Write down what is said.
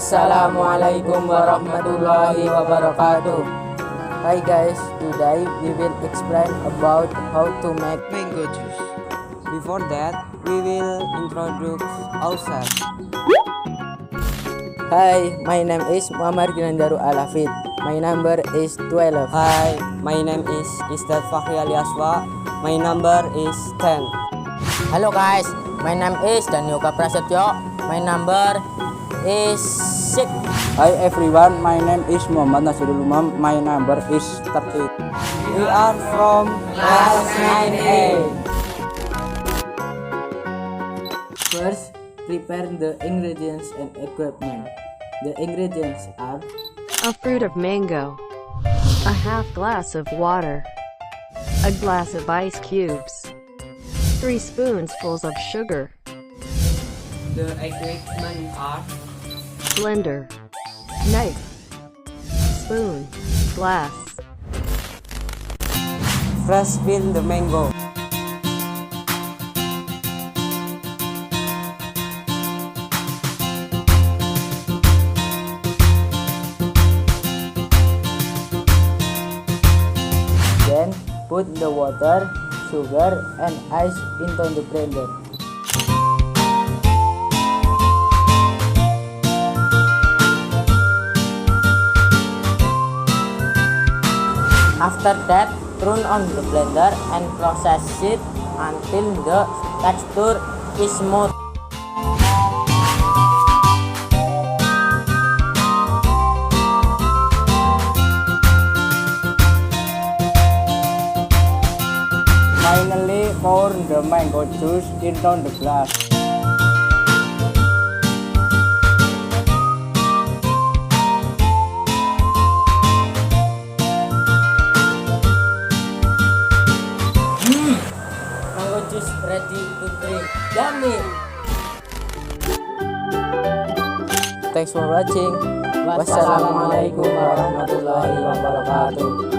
Assalamualaikum warahmatullahi wabarakatuh. Hi guys, today we will explain about how to make mango juice. Before that, we will introduce ourselves. Hi, my name is Muamar Ginandaru Hafid. My number is 12. Hi, my name is Izdad Fakhri alias Ashfa. My number is 10. Hello guys, my name is Dani Prasetyo. My number is 6. Hi everyone, my name is Nazirul Umam. My number is 30. We are from Class 9A. First, prepare the ingredients and equipment. The ingredients are a fruit of mango, a half glass of water, a glass of ice cubes, 3 spoonfuls of sugar, the equipment are blender, knife, spoon, glass. first peel the mango. then put the water, sugar, and ice into the blender. After that, turn on the blender and process it until the texture is smooth. Finally, pour the mango juice into the glass. Mango juice ready to drink. Yummy! Thanks for watching. Wassalamualaikum warahmatullahi wabarakatuh.